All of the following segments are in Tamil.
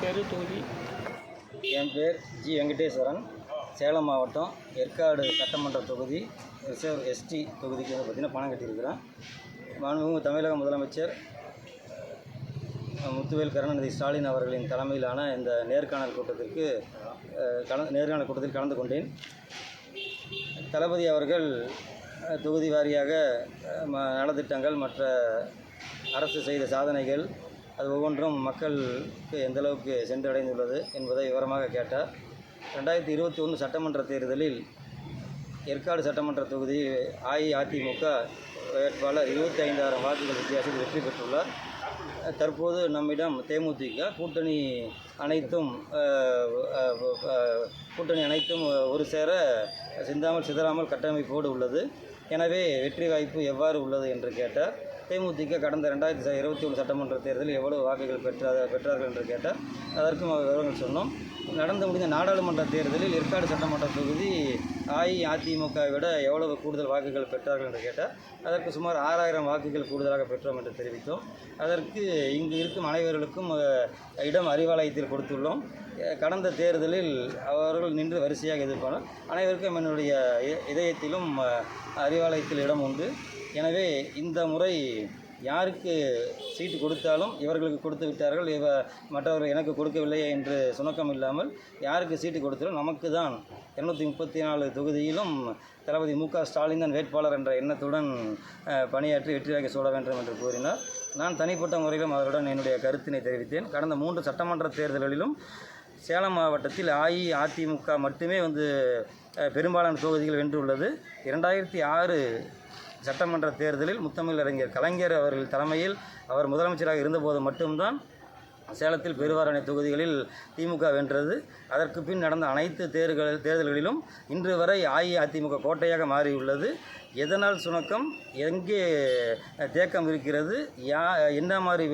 பேர் தொகுதி? என் பேர் ஜி வெங்கடேஸ்வரன். சேலம் மாவட்டம் ஏற்காடு சட்டமன்ற தொகுதி ரிசர்வ் எஸ்டி தொகுதிக்கு வந்து பார்த்திங்கன்னா பணம் கட்டியிருக்கிறேன். மாண்புமிகு தமிழக முதலமைச்சர் முத்துவேல் கருணாநிதி ஸ்டாலின் அவர்களின் தலைமையிலான இந்த நேர்காணல் கூட்டத்தில் கலந்து கொண்டேன். தளபதி அவர்கள் தொகுதி வாரியாக நலத்திட்டங்கள், மற்ற அரசு செய்த சாதனைகள், அது ஒவ்வொன்றும் மக்களுக்கு எந்தளவுக்கு சென்றடைந்துள்ளது என்பதை விவரமாக கேட்டார். 2021 சட்டமன்ற தேர்தலில் ஏற்காடு சட்டமன்ற தொகுதி அஇஅதிமுக வேட்பாளர் 25,000 வாக்குகள் வித்தியாசத்தில் வெற்றி பெற்றுள்ளார். தற்போது நம்மிடம் தேமுதிக கூட்டணி அனைத்தும் ஒரு சேர சிந்தாமல் சிதறாமல் கட்டமைப்போடு உள்ளது. எனவே வெற்றி வாய்ப்பு எவ்வாறு உள்ளது என்று கேட்டார். தேமுதிக கடந்த 2021 சட்டமன்ற தேர்தலில் எவ்வளவு வாக்குகள் பெற்றார்கள் என்று கேட்டார். அதற்கும் விவரங்கள் சொன்னோம். நடந்து முடிந்த நாடாளுமன்ற தேர்தலில் ஏற்காடு சட்டமன்ற தொகுதி அஇஅதிமுகவை விட எவ்வளவு கூடுதல் வாக்குகள் பெற்றார்கள் என்று கேட்டார். அதற்கு சுமார் 6,000 வாக்குகள் கூடுதலாக பெற்றோம் என்று தெரிவித்தோம். அதற்கு இங்கு இருக்கும் அனைவர்களுக்கும் இடம் அறிவாலயத்தில் கொடுத்துள்ளோம். கடந்த தேர்தலில் அவர்கள் நின்று வரிசையாக எதிர்ப்பார்கள். அனைவருக்கும் என்னுடைய இதயத்திலும் அறிவாலயத்தில் இடம் உண்டு. எனவே இந்த முறை யாருக்கு சீட்டு கொடுத்தாலும் இவர்களுக்கு கொடுத்து விட்டார்கள், மற்றவர்கள் எனக்கு கொடுக்கவில்லை என்று சுணக்கம் இல்லாமல் யாருக்கு சீட்டு கொடுத்தாலும் நமக்கு தான் 234 தொகுதியிலும் தளபதி மு.க. ஸ்டாலின் தான் வேட்பாளர் என்ற எண்ணத்துடன் பணியாற்றி வெற்றியாக சூட வேண்டும் என்று கூறினார். நான் தனிப்பட்ட முறையிலும் அவருடன் என்னுடைய கருத்தினை தெரிவித்தேன். கடந்த 3 சட்டமன்ற தேர்தல்களிலும் சேலம் மாவட்டத்தில் அஇஅதிமுக மட்டுமே பெரும்பாலான தொகுதிகள் வென்றுள்ளது. 2006 சட்டமன்ற தேர்தலில் முத்தமிழறிஞர் கலைஞர் அவர்கள் தலைமையில் அவர் முதலமைச்சராக இருந்தபோது மட்டும்தான் சேலத்தில் பெருவாரியான தொகுதிகளில் திமுக வென்றது. அதற்கு பின் நடந்த அனைத்து தேர்தல்களிலும் இன்று வரை அஇஅதிமுக கோட்டையாக மாறியுள்ளது. எதனால் சுணக்கம், எங்கே தேக்கம் இருக்கிறது, என்ன மாதிரி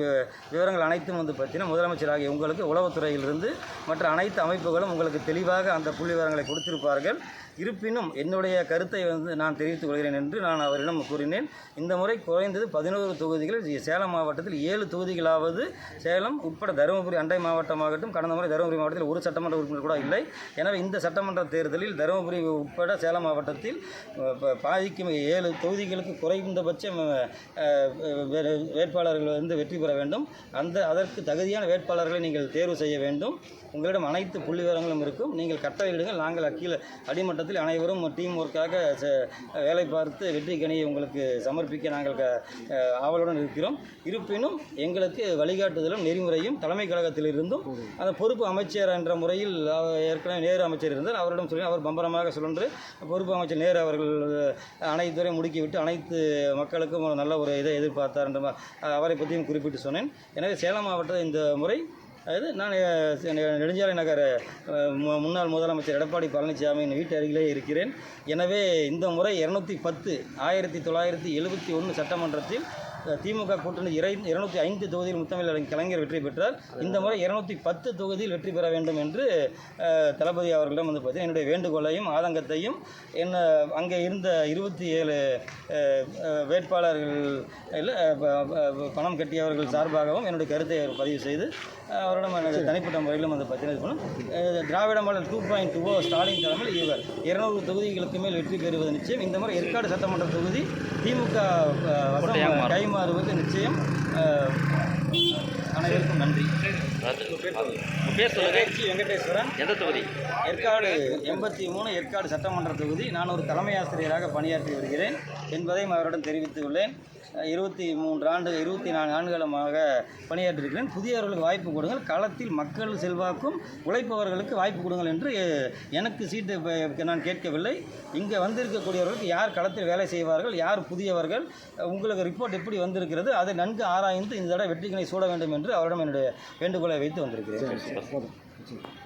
விவரங்கள் அனைத்தும் பார்த்தீங்கன்னா முதலமைச்சராகிய உங்களுக்கு உளவுத்துறையிலிருந்து மற்ற அனைத்து அமைப்புகளும் உங்களுக்கு தெளிவாக அந்த புள்ளி விவரங்களை கொடுத்திருப்பார்கள். இருப்பினும் என்னுடைய கருத்தை நான் தெரிவித்துக் கொள்கிறேன் என்று நான் அவரிடம் கூறினேன். இந்த முறை குறைந்தது 11 தொகுதிகள் சேலம் மாவட்டத்தில் 7 தொகுதிகளாவது சேலம் உட்பட தருமபுரி அண்டை மாவட்டமாகட்டும். கடந்த முறை தருமபுரி மாவட்டத்தில் ஒரு சட்டமன்ற உறுப்பினர் கூட இல்லை. எனவே இந்த சட்டமன்ற தேர்தலில் தருமபுரி உட்பட சேலம் மாவட்டத்தில் பாதிக்கும் 7 தொகுதிகளுக்கு குறைந்தபட்சம் வேட்பாளர்கள் வெற்றி பெற வேண்டும். அதற்கு தகுதியான வேட்பாளர்களை நீங்கள் தேர்வு செய்ய வேண்டும். உங்களிடம் அனைத்து புள்ளி விவரங்களும் இருக்கும். நீங்கள் கட்டளையிடுங்கள். நாங்கள் அடிமட்டத்தில் அனைவரும் டீம் ஒர்க்காக வேலை பார்த்து வெற்றி கனியை உங்களுக்கு சமர்ப்பிக்க நாங்கள் ஆவலுடன் இருக்கிறோம். இருப்பினும் எங்களுக்கு வழிகாட்டுதலும் நெறிமுறையும் தலைமை கழகத்திலிருந்தும் அந்த பொறுப்பு அமைச்சர் என்ற முறையில் ஏற்கனவே நேரு அமைச்சர் இருந்தார். அவரிடம் சொல்லி அவர் பம்பரமாக சுழன்று பொறுப்பு அமைச்சர் நேரு அவர்கள் அனைத்துறை முடுக்கிவிட்டு அனைத்து மக்களுக்கும் நல்ல ஒரு இதை எதிர்பார்த்தார் என்ற அவரை பற்றியும் குறிப்பிட்டு சொன்னேன். எனவே சேலம் மாவட்டம் இந்த முறை நான் நெடுஞ்சாலை நகர் முன்னாள் முதலமைச்சர் எடப்பாடி பழனிசாமியின் வீட்டு அருகிலே இருக்கிறேன். எனவே இந்த முறை 210 1971 சட்டமன்றத்தில் திமுக கூட்டணி 205 தொகுதியில் முத்தமிழ் கலைஞர் வெற்றி பெற்றார். இந்த முறை 210 தொகுதியில் வெற்றி பெற வேண்டும் என்று தளபதி அவர்களிடம் பார்த்தீங்கன்னா என்னுடைய வேண்டுகோளையும் ஆதங்கத்தையும் அங்கே இருந்த 27 வேட்பாளர்கள் பணம் கட்டியவர்கள் சார்பாகவும் என்னுடைய கருத்தை பதிவு செய்து அவரிடம் தனிப்பட்ட முறையிலும் பார்த்தீங்கன்னா திராவிட மாடல் 2.20 ஸ்டாலின் தலைமையில் இவர் 200 தொகுதிகளுக்கு மேல் வெற்றி பெறுவது நிச்சயம். இந்த முறை ஏற்காடு சட்டமன்ற தொகுதி திமுக கைமாறுவது நிச்சயம். அனைவருக்கும் நன்றி. ஜி வெங்கடேஸ்வரன். எந்த தொகுதி? ஏற்காடு 83 ஏற்காடு சட்டமன்ற தொகுதி. நான் ஒரு தலைமை ஆசிரியராக பணியாற்றி வருகிறேன் என்பதையும் அவரிடம் தெரிவித்துள்ளேன். 24 ஆண்டுகளமாக பணியாற்றியிருக்கிறேன். புதியவர்களுக்கு வாய்ப்பு கொடுங்கள், களத்தில் மக்கள் செல்வாக்கும் உழைப்பவர்களுக்கு வாய்ப்பு கொடுங்கள் என்று எனக்கு சீட்டு நான் கேட்கவில்லை. இங்கே வந்திருக்கக்கூடியவர்களுக்கு யார் களத்தில் வேலை செய்வார்கள், யார் புதியவர்கள், உங்களுக்கு ரிப்போர்ட் எப்படி வந்திருக்கிறது, அதை நன்கு ஆராய்ந்து இந்த தடவை வெற்றிகளை சூட வேண்டும் என்று அவரிடம் என்னுடைய வேண்டுகோளை வைத்து வந்திருக்கிறேன்.